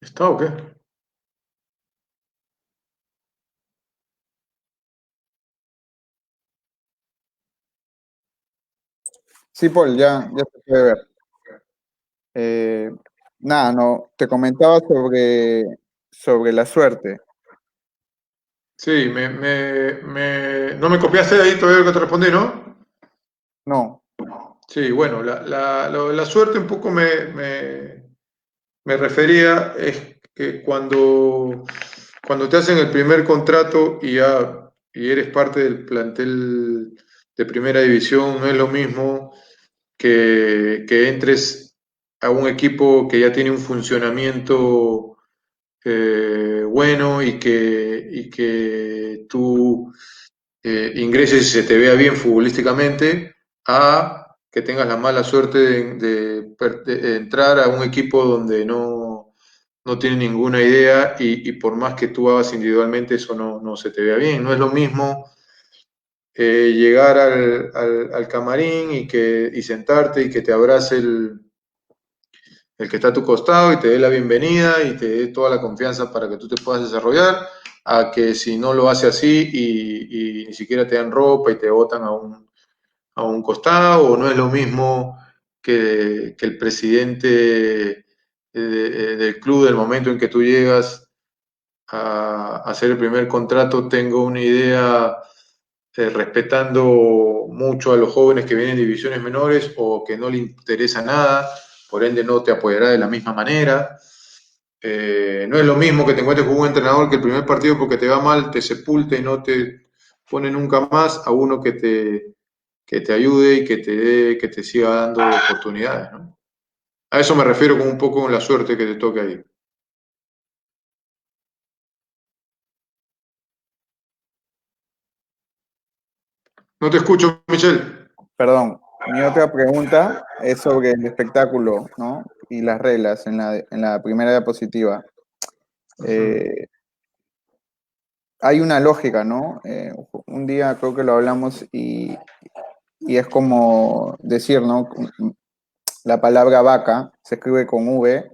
¿Está o qué? Sí, Paul, ya se puede ver. Eh, Nada, no, te comentaba sobre la suerte. Sí, no me copiaste de ahí todavía lo que te respondí, ¿no? No, Sí, bueno, la suerte un poco me refería es que cuando te hacen el primer contrato y eres parte del plantel de primera división, no es lo mismo que entres a un equipo que ya tiene un funcionamiento bueno y que tú ingreses y se te vea bien futbolísticamente, a que tengas la mala suerte de entrar a un equipo donde no tiene ninguna idea y por más que tú hagas individualmente, eso no se te vea bien. No es lo mismo llegar al camarín y sentarte y que te abrace el que está a tu costado y te dé la bienvenida y te dé toda la confianza para que tú te puedas desarrollar, a que si no lo hace así y ni siquiera te dan ropa y te botan a un costado, o no es lo mismo que el presidente del club, del momento en que tú llegas a hacer el primer contrato, tenga una idea respetando mucho a los jóvenes que vienen de divisiones menores o que no le interesa nada, por ende no te apoyará de la misma manera. No es lo mismo que te encuentres con un entrenador que el primer partido porque te va mal te sepulta y no te pone nunca más, a uno que te ayude y que te siga dando oportunidades, ¿no? A eso me refiero con un poco con la suerte que te toque ahí. No te escucho, Michelle. perdón. Mi otra pregunta es sobre el espectáculo, ¿no? Y las reglas en la primera diapositiva. Ujú. Eh, Hay una lógica, ¿no? Un día creo que lo hablamos y es como decir, ¿no? La palabra vaca se escribe con V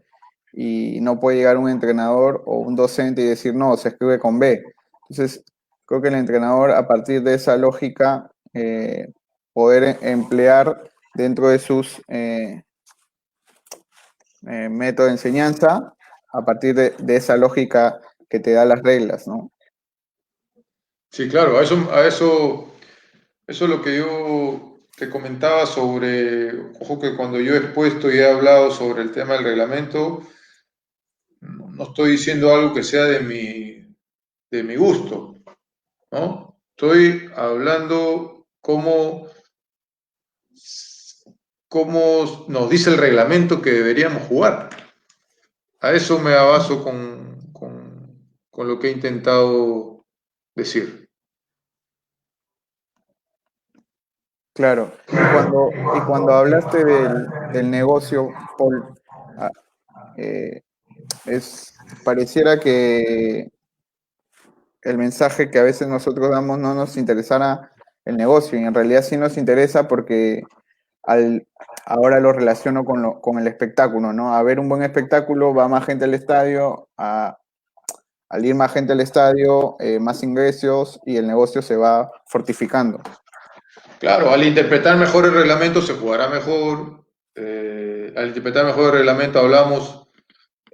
y no puede llegar un entrenador o un docente y decir, no, se escribe con B. Entonces, creo que el entrenador, a partir de esa lógica, poder emplear dentro de sus métodos de enseñanza, a partir de esa lógica que te da las reglas, ¿no? Sí, claro, eso es lo que yo te comentaba sobre, ojo que cuando yo he expuesto y he hablado sobre el tema del reglamento, no estoy diciendo algo que sea de mi gusto, ¿no? Estoy hablando cómo nos dice el reglamento que deberíamos jugar. A eso me baso con lo que he intentado decir. Claro. Y cuando hablaste del negocio, Paul, ah, eh, pareciera que el mensaje que a veces nosotros damos no nos interesara el negocio, y en realidad sí nos interesa porque al, ahora lo relaciono con el espectáculo, ¿no? A ver un buen espectáculo va más gente al estadio, al ir más gente al estadio, más ingresos y el negocio se va fortificando. Claro, al interpretar mejor el reglamento se jugará mejor. Al interpretar mejor el reglamento hablamos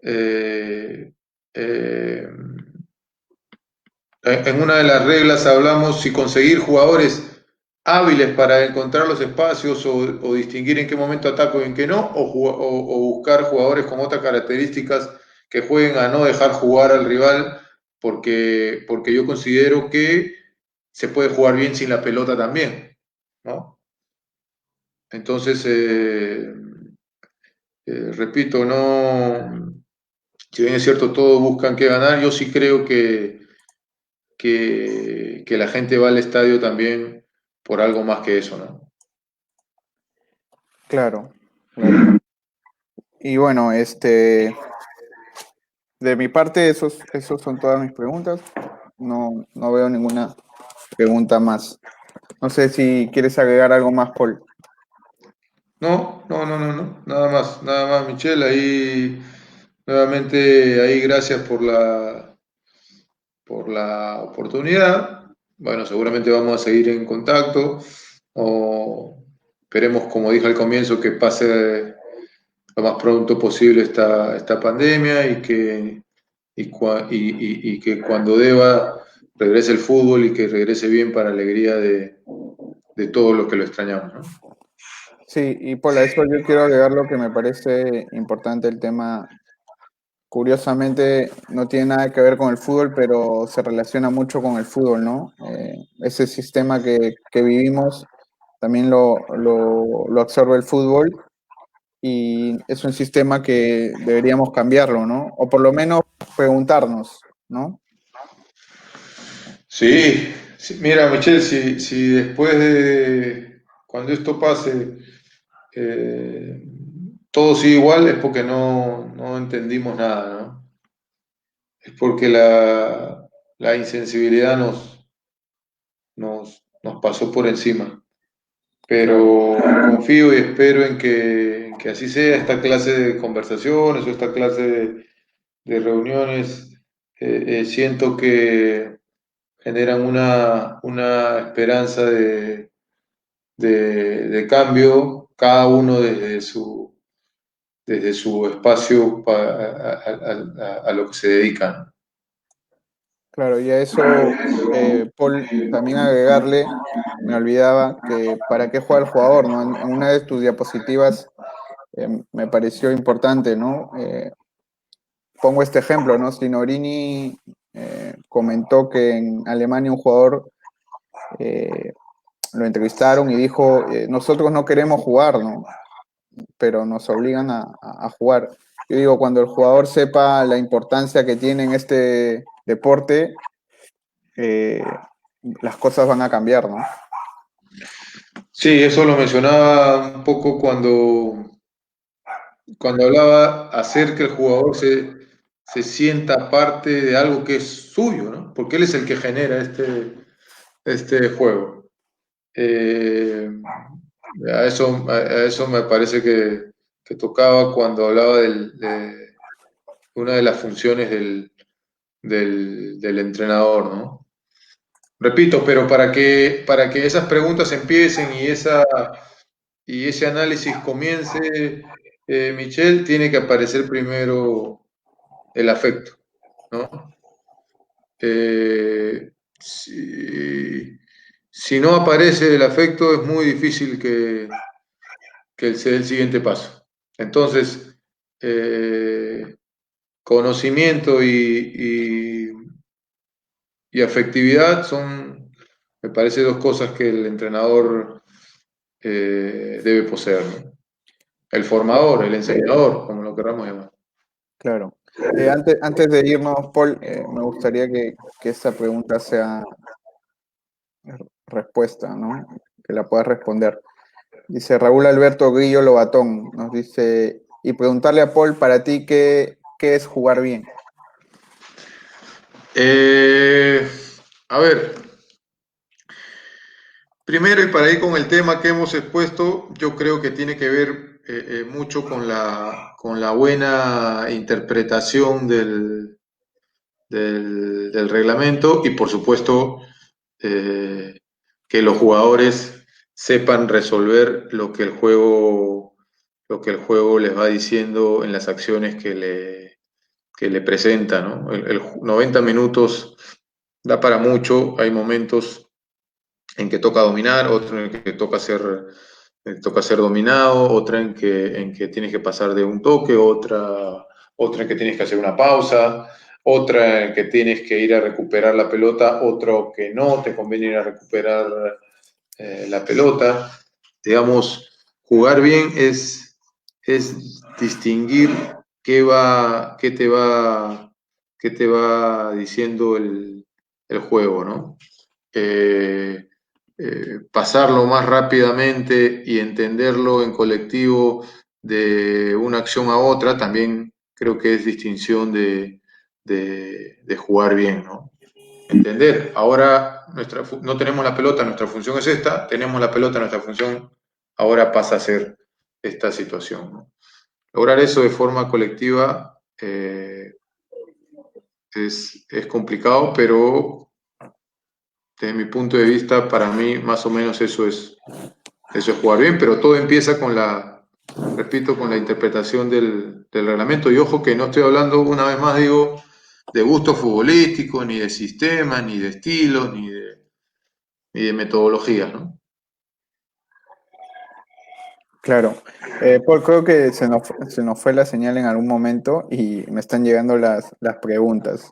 eh, eh, en una de las reglas hablamos si conseguir jugadores hábiles para encontrar los espacios o distinguir en qué momento ataco y en qué no, o buscar jugadores con otras características que jueguen a no dejar jugar al rival, porque yo considero que se puede jugar bien sin la pelota también, ¿no? Entonces, repito, no, si bien es cierto, todos buscan que ganar, yo sí creo que la gente va al estadio también por algo más que eso, ¿no? Claro, claro. Y bueno, de mi parte, esos son todas mis preguntas. No veo ninguna pregunta más. No sé si quieres agregar algo más, Paul. No, no, no, no, no, nada más, Michelle, ahí Nuevamente ahí gracias por la oportunidad. Bueno, seguramente vamos a seguir en contacto. O esperemos, como dije al comienzo, que pase lo más pronto posible esta pandemia y que cuando deba regrese el fútbol y que regrese bien para alegría de todos los que lo extrañamos, ¿no? Sí, y por eso yo quiero agregar lo que me parece importante el tema. Curiosamente, no tiene nada que ver con el fútbol, pero se relaciona mucho con el fútbol, ¿no? Ese sistema que vivimos también lo absorbe el fútbol y es un sistema que deberíamos cambiarlo, ¿no? O por lo menos preguntarnos, ¿no? Sí, sí, mira, Michelle, si después de cuando esto pase, eh, todo sigue igual, es porque no entendimos nada, ¿no? Es porque la insensibilidad nos pasó por encima. Claro, Pero confío y espero en que así sea esta clase de conversaciones o esta clase de reuniones. Siento que generan una esperanza de cambio, cada uno desde su espacio a lo que se dedican. claro, y a eso, Paul, también agregarle, me olvidaba que para qué juega el jugador, ¿no? En una de tus diapositivas me pareció importante, ¿no? Pongo este ejemplo, ¿no? Signorini comentó que en Alemania un jugador eh, lo entrevistaron y dijo, nosotros no queremos jugar, ¿no? Pero nos obligan a jugar. Yo digo, cuando el jugador sepa la importancia que tiene en este deporte, eh, las cosas van a cambiar, ¿no? Sí, eso lo mencionaba un poco cuando hablaba hacer que el jugador se sienta parte de algo que es suyo, ¿no? Porque él es el que genera este juego. Eh, a eso me parece que tocaba cuando hablaba de una de las funciones del entrenador, ¿no? Repito, pero para que esas preguntas empiecen y ese análisis comience, Michelle, tiene que aparecer primero el afecto, ¿no? Eh, si, si no aparece el afecto, es muy difícil que se dé el siguiente paso. Entonces, eh, conocimiento y afectividad son, me parece, dos cosas que el entrenador debe poseer, ¿no? El formador, el enseñador, como lo queramos llamar. Claro. Antes de irnos, Paul, me gustaría que esta pregunta sea respuesta, ¿no? Que la puedas responder. Dice Raúl Alberto Grillo Lobatón, nos dice, y preguntarle a Paul, para ti, ¿qué es jugar bien? Eh, a ver, primero y para ir con el tema que hemos expuesto, yo creo que tiene que ver mucho con con la buena interpretación del reglamento y por supuesto eh, que los jugadores sepan resolver lo que el juego les va diciendo en las acciones que le presenta, ¿no? 90 minutos da para mucho, hay momentos en que toca dominar, otro en que toca ser dominado, otra en que tienes que pasar de un toque, otra en que tienes que hacer una pausa, otra en que tienes que ir a recuperar la pelota, otro que no te conviene ir a recuperar la pelota. Digamos, jugar bien es distinguir qué te va diciendo el juego, ¿no? Eh, Pasarlo más rápidamente y entenderlo en colectivo de una acción a otra, también creo que es distinción de jugar bien, ¿no? Entender, ahora no tenemos la pelota, nuestra función es esta, tenemos la pelota, nuestra función ahora pasa a ser esta situación, ¿no? Lograr eso de forma colectiva es complicado, pero desde mi punto de vista, para mí, más o menos eso es jugar bien, pero todo empieza repito, con la interpretación del reglamento. Y ojo que no estoy hablando, una vez más digo, de gusto futbolístico, ni de sistema, ni de estilo, ni de metodologías, ¿no? Claro. Paul, creo que se nos fue la señal en algún momento y me están llegando las preguntas.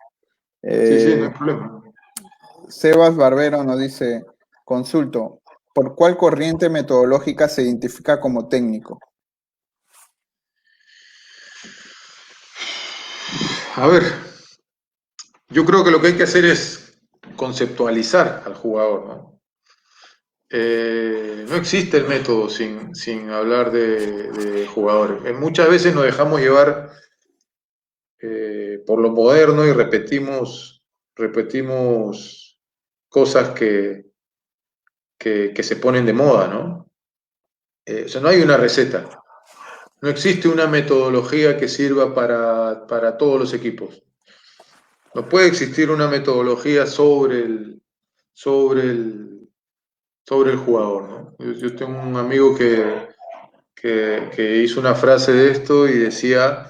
Sí, sí, no hay Eh, problema. Sebas Barbero nos dice, consulto, ¿por cuál corriente metodológica se identifica como técnico? A ver, yo creo que lo que hay que hacer es conceptualizar al jugador, ¿no? No existe el método sin hablar de jugadores. Muchas veces nos dejamos llevar por lo moderno y repetimos cosas que se ponen de moda, ¿no? O sea, no hay una receta, no existe una metodología que sirva para todos los equipos. No puede existir una metodología sobre el, sobre el jugador, ¿no? Yo tengo un amigo que hizo una frase de esto y decía,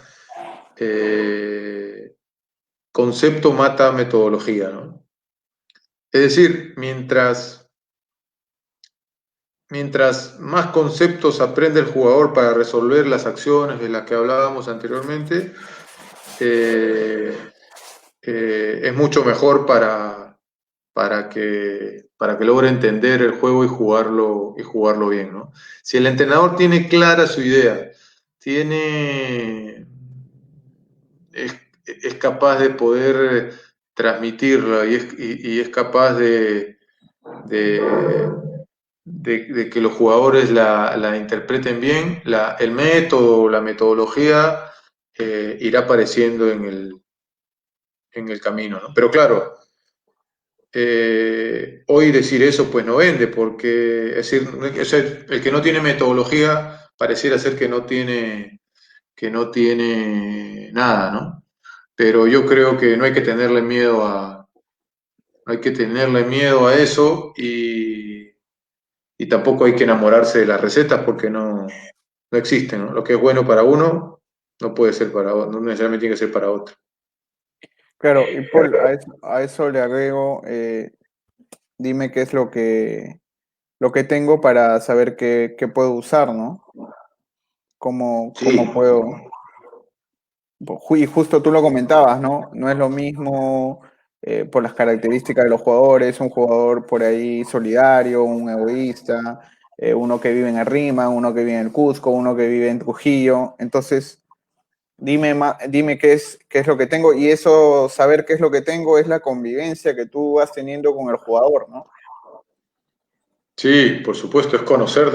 concepto mata metodología, ¿no? Es decir, mientras más conceptos aprende el jugador para resolver las acciones de las que hablábamos anteriormente, eh, es mucho mejor para que logre entender el juego y jugarlo bien, ¿no? Si el entrenador tiene clara su idea, es capaz de poder transmitirla y es capaz de, de que los jugadores la interpreten bien, el método, la metodología irá apareciendo en el camino, ¿no? Pero claro, hoy decir eso pues no vende, porque es decir, el que no tiene metodología pareciera ser que no tiene nada, ¿no? Pero yo creo que no hay que tenerle miedo a eso y tampoco hay que enamorarse de las recetas porque no existen, ¿no? Lo que es bueno para uno no puede ser no necesariamente tiene que ser para otro. Claro, y Paul, a eso le agrego, dime qué es lo que tengo para saber qué puedo usar, ¿no? Sí, Cómo puedo. Y justo tú lo comentabas, ¿no? No es lo mismo por las características de los jugadores, un jugador por ahí solidario, un egoísta, uno que vive en el Rima, uno que vive en el Cusco, uno que vive en Trujillo. Entonces, dime qué es lo que tengo y eso, saber qué es lo que tengo es la convivencia que tú vas teniendo con el jugador, ¿no? sí, por supuesto, es conocer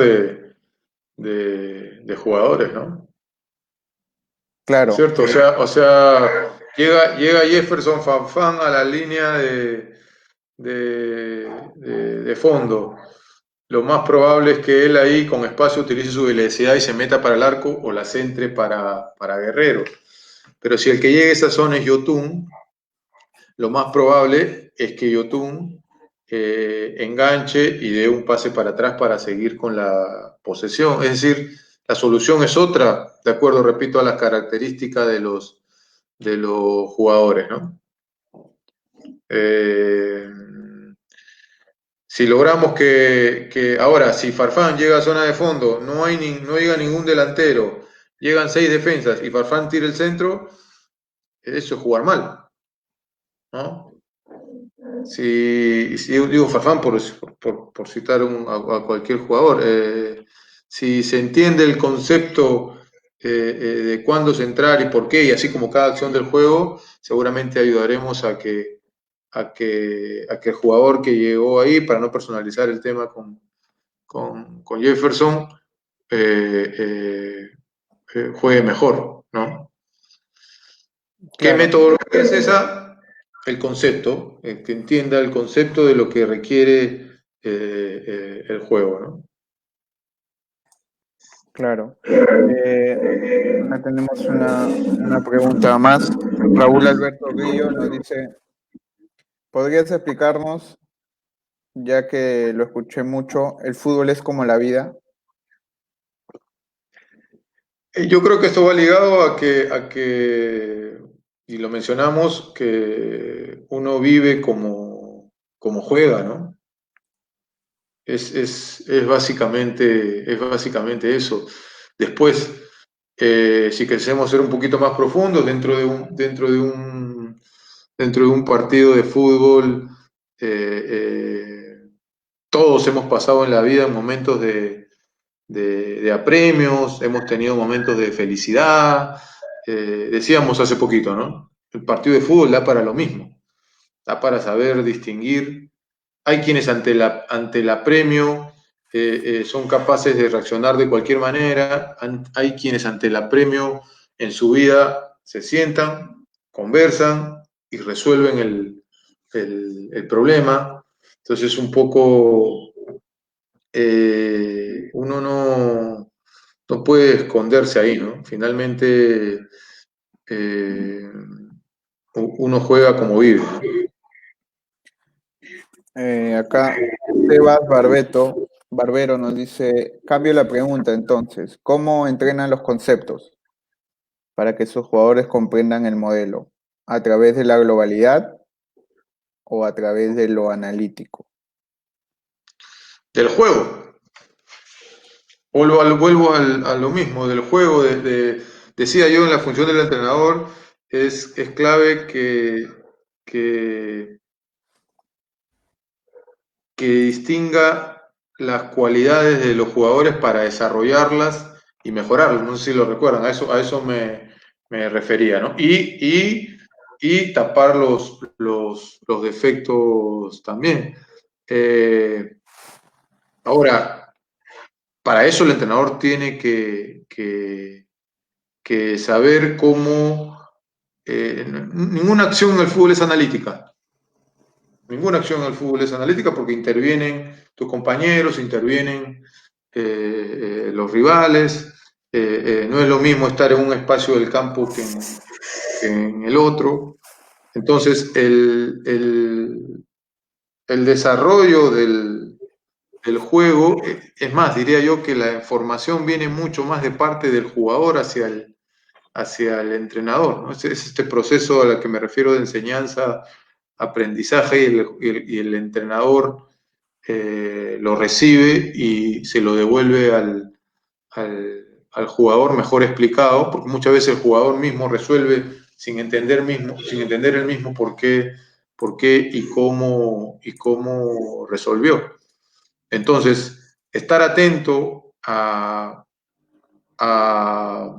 de jugadores, ¿no? ¿No es Claro, cierto? O sea, llega Jefferson Fanfan a la línea de fondo. Lo más probable es que él ahí con espacio utilice su velocidad y se meta para el arco o la centre para Guerrero. Pero si el que llegue a esa zona es Yotun, lo más probable es que Yotun enganche y dé un pase para atrás para seguir con la posesión. Es decir, la solución es otra, de acuerdo, repito, a las características de los jugadores, ¿no? Eh, si logramos ahora, si Farfán llega a zona de fondo, no llega ningún delantero, llegan 6 defensas y Farfán tira el centro, eso es jugar mal, ¿no? Si digo Farfán por citar a cualquier jugador, si se entiende el concepto de cuándo centrar y por qué, y así como cada acción del juego, seguramente ayudaremos a que el jugador que llegó ahí, para no personalizar el tema con Jefferson, eh, eh, juegue mejor, ¿no? ¿Qué claro. metodología es esa? El concepto, que entienda el concepto de lo que requiere el juego, ¿no? Claro. Acá tenemos una pregunta más. Raúl Alberto Río nos dice, ¿podrías explicarnos, ya que lo escuché mucho, el fútbol es como la vida? Yo creo que esto va ligado y lo mencionamos, que uno vive como juega, ¿no? Es básicamente eso. Después, si queremos ser un poquito más profundos dentro de un partido de fútbol, eh, eh, todos hemos pasado en la vida momentos de apremios, hemos tenido momentos de felicidad. Decíamos hace poquito, ¿no? El partido de fútbol da para lo mismo, da para saber distinguir. Hay quienes ante el apremio son capaces de reaccionar de cualquier manera, hay quienes ante el apremio en su vida se sientan, conversan y resuelven el problema. Entonces un poco uno no puede esconderse ahí, ¿no? Finalmente eh, uno juega como vive, ¿no? Acá Sebas Barbero nos dice, cambio la pregunta entonces, ¿cómo entrenan los conceptos para que sus jugadores comprendan el modelo? ¿A través de la globalidad o a través de lo analítico? Del juego. A lo mismo, del juego. Decía yo, en la función del entrenador es clave que, que distinga las cualidades de los jugadores para desarrollarlas y mejorarlas. No sé si lo recuerdan, a eso me refería, ¿no? Y tapar los defectos también. Ahora, para eso el entrenador tiene que saber cómo... ninguna acción en el fútbol es analítica. Ninguna acción en el fútbol es analítica porque intervienen tus compañeros, intervienen los rivales. No es lo mismo estar en un espacio del campo que en el otro. Entonces, el desarrollo del juego, es más, diría yo que la información viene mucho más de parte del jugador hacia el entrenador, ¿no? Es este proceso al que me refiero de enseñanza, aprendizaje, y el entrenador lo recibe y se lo devuelve al jugador mejor explicado, porque muchas veces el jugador mismo resuelve sin entender el mismo por qué y cómo resolvió. Entonces, estar atento a, a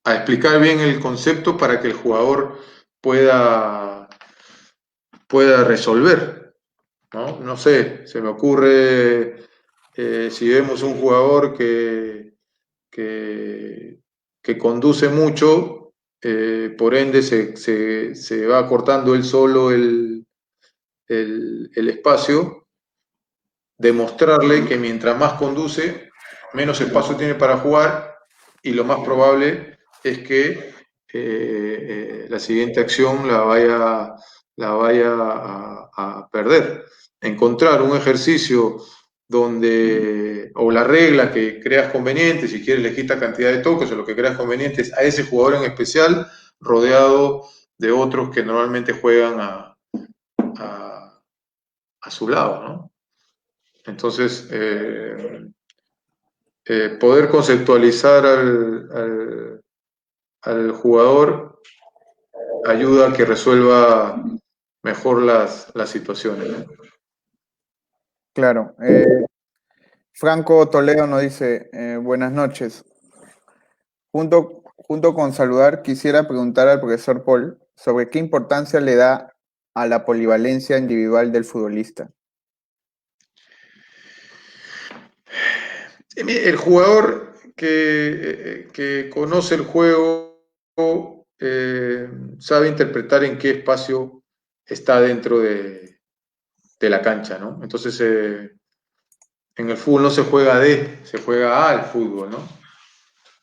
explicar bien el concepto para que el jugador pueda, pueda resolver, ¿no? No sé, se me ocurre si vemos un jugador que, que conduce mucho, por ende se va cortando él solo el espacio, demostrarle que mientras más conduce, menos espacio tiene para jugar, y lo más probable es que la siguiente acción la vaya a perder. Encontrar un ejercicio o la regla que creas conveniente, si quieres le quita cantidad de toques o lo que creas conveniente, es a ese jugador en especial, rodeado de otros que normalmente juegan a, a su lado, ¿no? Entonces, poder conceptualizar al jugador ayuda a que resuelva mejor las situaciones, ¿no? Claro. Franco Toledo nos dice, buenas noches. Junto con saludar, quisiera preguntar al profesor Paul sobre qué importancia le da a la polivalencia individual del futbolista. El jugador que conoce el juego sabe interpretar en qué espacio está dentro de la cancha, ¿no? Entonces, En el fútbol no se juega se juega al fútbol, ¿no?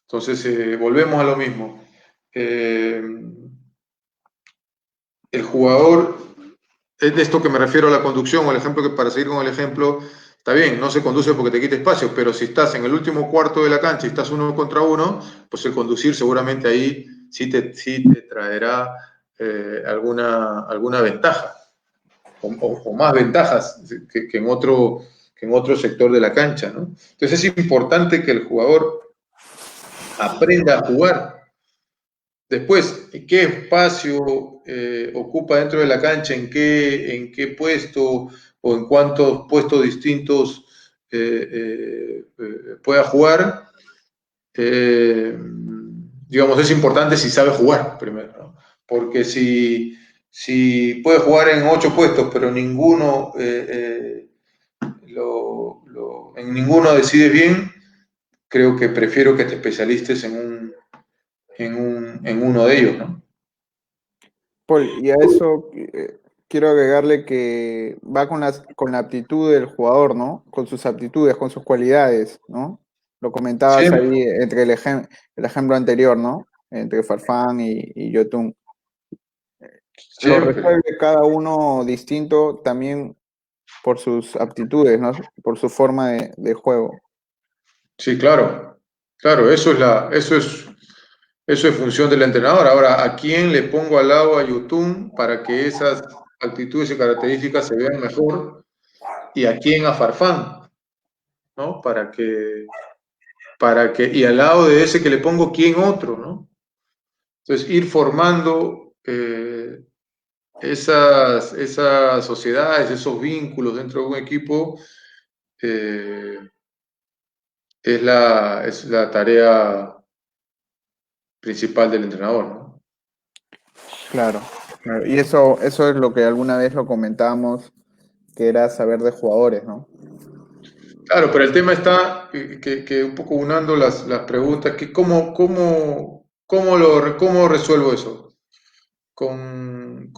Entonces, volvemos a lo mismo. El jugador, es de esto que me refiero a la conducción, o el ejemplo que para seguir con el ejemplo, está bien, no se conduce porque te quite espacio, pero si estás en el último cuarto de la cancha y estás uno contra uno, pues el conducir seguramente ahí sí te traerá alguna ventaja, o más ventajas que en otro sector de la cancha, ¿no? Entonces es importante que el jugador aprenda a jugar. Después, ¿qué espacio ocupa dentro de la cancha? En qué puesto o en cuántos puestos distintos pueda jugar? Eh, digamos, es importante si sabe jugar primero, ¿no? Porque si puede jugar en 8 puestos, pero en ninguno decides bien, creo que prefiero que te especialistes en uno de ellos, ¿no? Paul, y a eso quiero agregarle que va con la aptitud del jugador, ¿no? Con sus aptitudes, con sus cualidades, ¿no? Lo comentabas Siempre, ahí entre el ejemplo anterior, ¿no? Entre Farfán y Yotun. Lo siempre. resuelve cada uno distinto también por sus aptitudes, ¿no? Por su forma de juego. Sí, claro. Claro, eso es función del entrenador. Ahora, ¿a quién le pongo al lado a Yotun para que esas actitudes y características se vean mejor? ¿Y a quién a Farfán? ¿No? Y al lado de ese que le pongo, ¿quién otro? ¿No? Entonces, ir formando esas sociedades, esos vínculos dentro de un equipo eh, es la tarea principal del entrenador, ¿no? Claro, claro. Y eso es lo que alguna vez lo comentábamos, que era saber de jugadores, ¿no? Claro, pero el tema está que un poco unando las preguntas, que cómo resuelvo eso? Con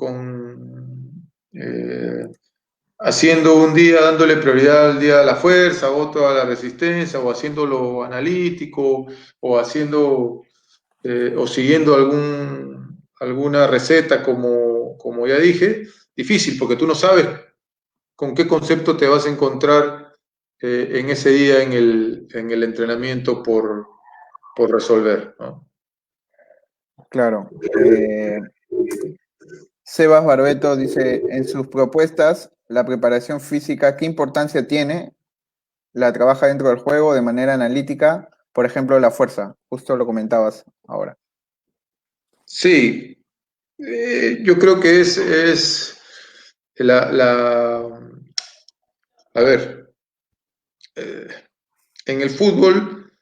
haciendo un día, dándole prioridad al día de la fuerza, otro a la resistencia, o haciéndolo analítico, o siguiendo alguna receta como ya dije. Difícil, porque tú no sabes con qué concepto te vas a encontrar en ese día en el entrenamiento por resolver, ¿no? Claro. Sebas Barbeto dice, en sus propuestas, la preparación física, ¿qué importancia tiene? ¿La trabaja dentro del juego de manera analítica? Por ejemplo, la fuerza, justo lo comentabas ahora. Sí, yo creo que es a ver, eh, en el fútbol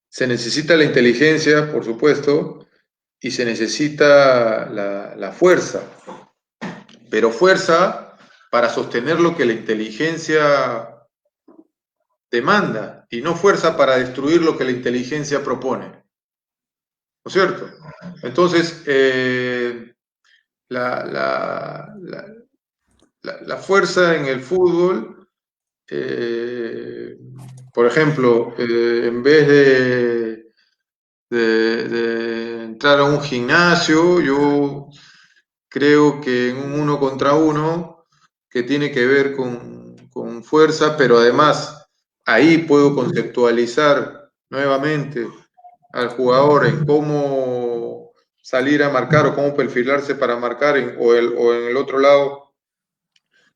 se necesita la inteligencia, por supuesto, y se necesita la fuerza, pero fuerza para sostener lo que la inteligencia demanda y no fuerza para destruir lo que la inteligencia propone, ¿no es cierto? Entonces, la, la, la, la fuerza en el fútbol, eh, por ejemplo, en vez de entrar a un gimnasio, yo creo que en un uno contra uno, que tiene que ver con fuerza, pero además ahí puedo conceptualizar nuevamente al jugador en cómo salir a marcar o cómo perfilarse para marcar, o en el otro lado,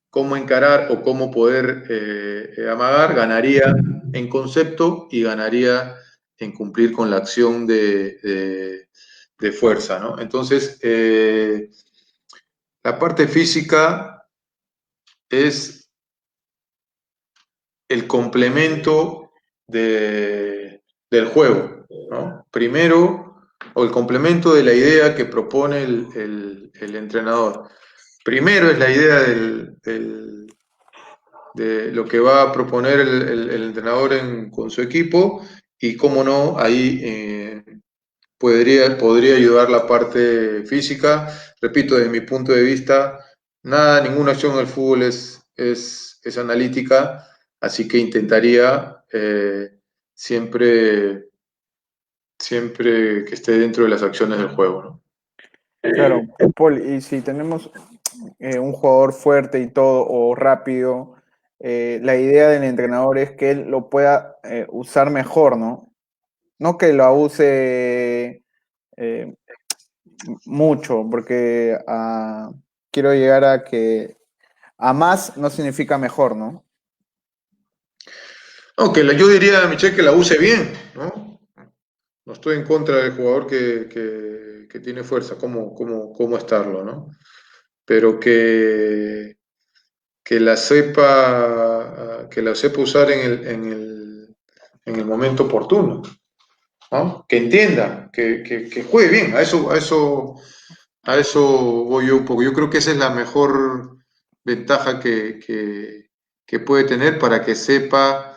cómo encarar o cómo poder amagar, ganaría en concepto y ganaría en cumplir con la acción de fuerza, ¿no? Entonces, la parte física es el complemento del juego, ¿no? Primero, o el complemento de la idea que propone el entrenador. Primero es la idea de lo que va a proponer el entrenador con su equipo y, cómo no, ahí podría ayudar la parte física. Repito, desde mi punto de vista, ninguna acción en el fútbol es analítica. así que intentaría siempre, siempre que esté dentro de las acciones del juego, ¿no? Claro, Paul, y si tenemos un jugador fuerte y todo, o rápido, la idea del entrenador es que él lo pueda usar mejor, ¿no? No que lo use eh, mucho, porque quiero llegar a que a más no significa mejor, ¿no? Aunque yo diría, Michel, que la use bien, ¿no? No estoy en contra del jugador que tiene fuerza, cómo estarlo, ¿no? Pero que la sepa usar en el momento oportuno, ¿no? Que entienda, que juegue bien, a eso voy yo un poco. Yo creo que esa es la mejor ventaja que puede tener para que sepa,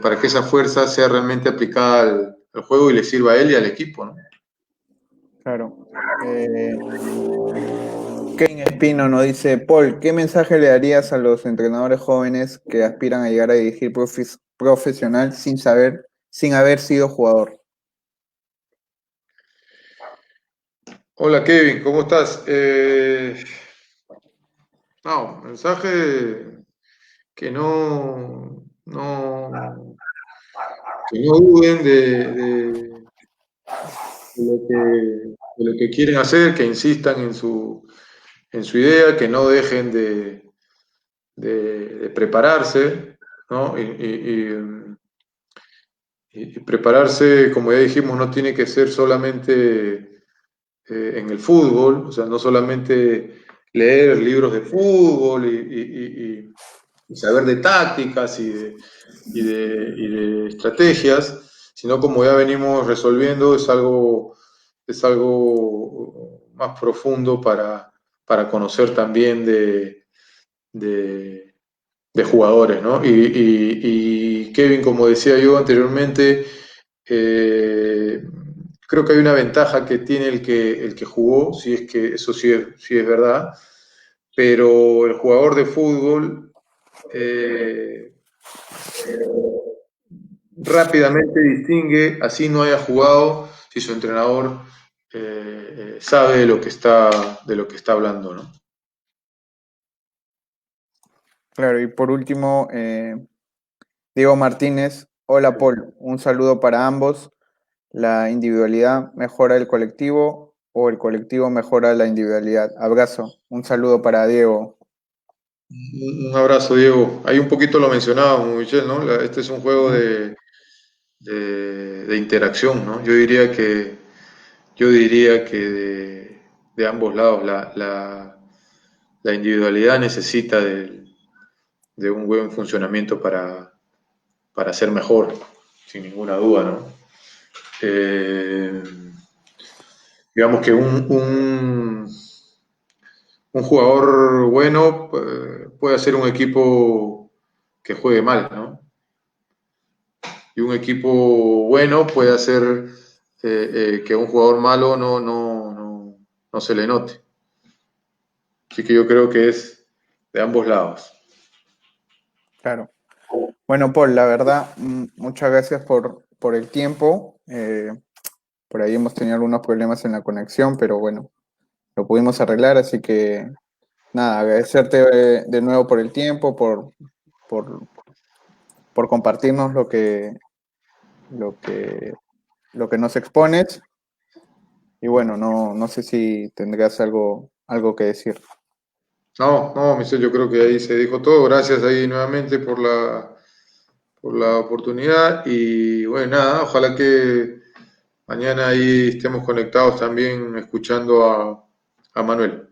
para que esa fuerza sea realmente aplicada al juego y le sirva a él y al equipo, ¿no? Claro. Kevin Espino nos dice, Paul, ¿qué mensaje le darías a los entrenadores jóvenes que aspiran a llegar a dirigir profesional sin haber sido jugador? Hola Kevin, ¿cómo estás? No, mensaje que que no duden de lo que quieren hacer, que insistan en su idea, que no dejen de prepararse, ¿no? Y prepararse, como ya dijimos, no tiene que ser solamente en el fútbol, o sea, no solamente leer libros de fútbol y saber de tácticas y de estrategias, sino como ya venimos resolviendo, es algo más profundo para conocer también de, de jugadores, ¿no? Y Kevin, como decía yo anteriormente, eh, creo que hay una ventaja que tiene el que jugó, si es que eso sí es verdad, pero el jugador de fútbol eh, rápidamente distingue, así no haya jugado, si su entrenador sabe de lo que está hablando, ¿no? Claro, y por último, Diego Martínez, hola Paul, un saludo para ambos. ¿La individualidad mejora el colectivo o el colectivo mejora la individualidad? Abrazo, un saludo para Diego. Un abrazo, Diego. Ahí un poquito lo mencionábamos, Michelle, ¿no? Este es un juego de interacción, ¿no? Yo diría que de ambos lados la individualidad necesita de un buen funcionamiento para ser mejor, sin ninguna duda, ¿no? Eh, digamos que un jugador bueno puede hacer un equipo que juegue mal, ¿no? Y un equipo bueno puede hacer que un jugador malo no se le note. Así que yo creo que es de ambos lados. Claro. Bueno, Paul, la verdad, muchas gracias por el tiempo. Por ahí hemos tenido algunos problemas en la conexión, pero bueno, lo pudimos arreglar, así que nada, agradecerte de nuevo por el tiempo, por, por compartirnos lo que, lo que nos expones. Y bueno, no sé si tendrás algo que decir. No, no, Michel, yo creo que ahí se dijo todo. Gracias ahí nuevamente por la oportunidad. Y bueno, nada, ojalá que mañana ahí estemos conectados también escuchando a Manuel.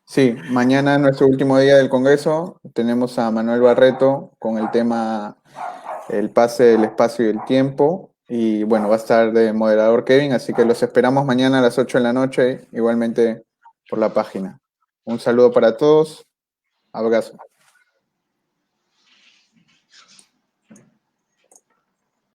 Sí, mañana, nuestro último día del Congreso, tenemos a Manuel Barreto con el tema el pase del espacio y el tiempo. Y bueno, va a estar de moderador Kevin, así que los esperamos mañana a las 8 de la noche, igualmente por la página. Un saludo para todos, abrazo.